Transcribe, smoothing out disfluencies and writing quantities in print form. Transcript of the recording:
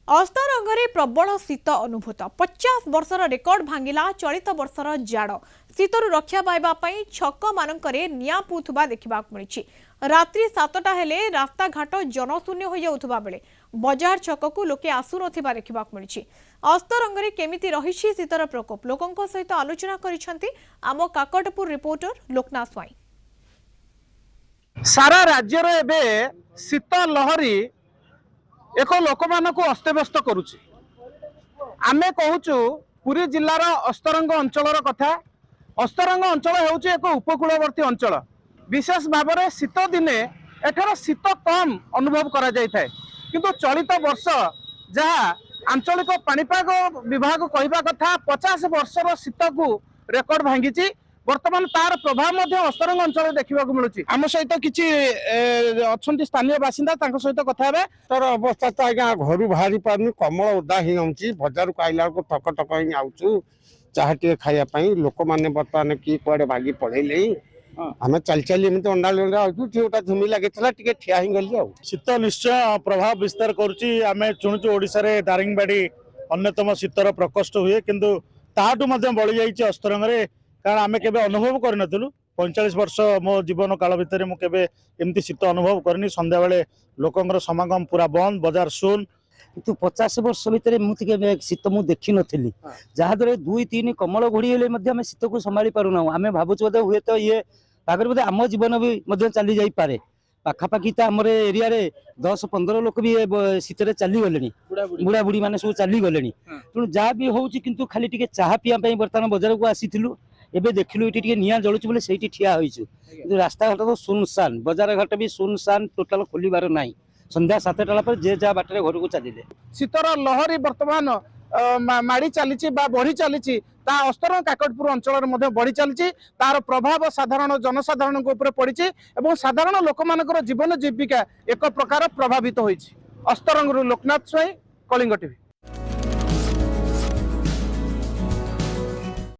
अस्तरंगरे प्रबल शीत अनुभूत 50 वर्षर रेकर्ड भांगिला चलित वर्षर जाड़ शीतरु रक्षा पाइबापी छक मानकरे निया पुथुबा देखा मिली। रात्रि 7टा हेले रास्ता घाट जनशून्य हो जाउथुबा बेले बजार छक को लोके आसु नथिबा देखा मिली। अस्तरंगरे केमिति रहिछि शीतर प्रकोप लोकंक सहित आलोचना करिसेंती आम काकटपुर रिपोर्टर लोकनाथ स्वाई। सारा राज्य रे एबे शीत लहरी एक लोक मानक अस्तव्यस्त करुछि। आमे कहूचु पुरी जिल्लार अस्तरंग अंचलर कथा। अस्तरंग अंचल हेउछि एक उपकूलवर्ती अंचल। विशेष भाव में शीत दिने एठार शीत कम अनुभव करा जाय थाए, किंतु चलित वर्ष जहाँ आंचलिक पाणीपाग विभाग कहवा कथा 50 वर्षर शीत को रेकर्ड भांगी। वर्तमान तार प्रभाव अस्तरंग अंचल देखा मिलूँ। आम सहित किसी अच्छा स्थानीय बासिंदा सहित कथा तर अवस्था तो आज्ञा घर बाहरी पार्नी कमल ओदा ही आऊँगी बजार को आइला ठक ठक ही आऊँ चाह टे खायापी लोक मैंने बर्तमान किए कड़े भागी पढ़ेले आम चल चल अंडा झुमी लगे ठिया ही गली। शीत निश्चय प्रभाव विस्तार करुँचे शुणुचु ओडिशा रे दारिंगबाड़ी अन्यतम शीतर प्रकोष्ठ हुए, किंतु ताठू बढ़ी जाइए अस्तरंग कारण आमे केबे अनुभव कर नथिलु। 45 वर्ष मो जीवन काल भितर मु केबे एमती शीत अनुभव करनी। संध्या बेले लोकंगर समागम पूरा बंद, बाजार शून। किंतु 50 वर्ष भितर मुझे शीत मुझे देखी नी जहाद्वारा 2-3 कमल घोड़ी हेले आम शीत को संभाली पारूना। आम भावुँ बोधे हुए तो ये पाखे बोधे आम जीवन भी चली जापे। पाखापाखि तो आम एरिया 10-15 लोक भी शीत चली गले, बुढ़ा बुढ़ी मैंने सब चली गले। तेणु जहाँ भी हो खाली टे चाह पीवा बर्तमान बजार को आसीलु। एबे देखिलु ये निया जलुची बोले से ठिया होइछु, रास्ता घाट तो सुनसान, बजार घाट भी सुनसान, टोटाल खोलिबार नाही। संध्या 7टा पर जे जा बाटरे घर को चलिले। शीतर लहरी वर्तमान माड़ी चली बढ़ी चली अस्तरंग काकटपुर अंचल बढ़ी चली। तार प्रभाव साधारण जनसाधारण पड़ी और साधारण लोक मानकर जीवन जीविका एक प्रकार प्रभावित होइछि। अस्तरंग लोकनाथ स्वाई, कलिंग टीवी।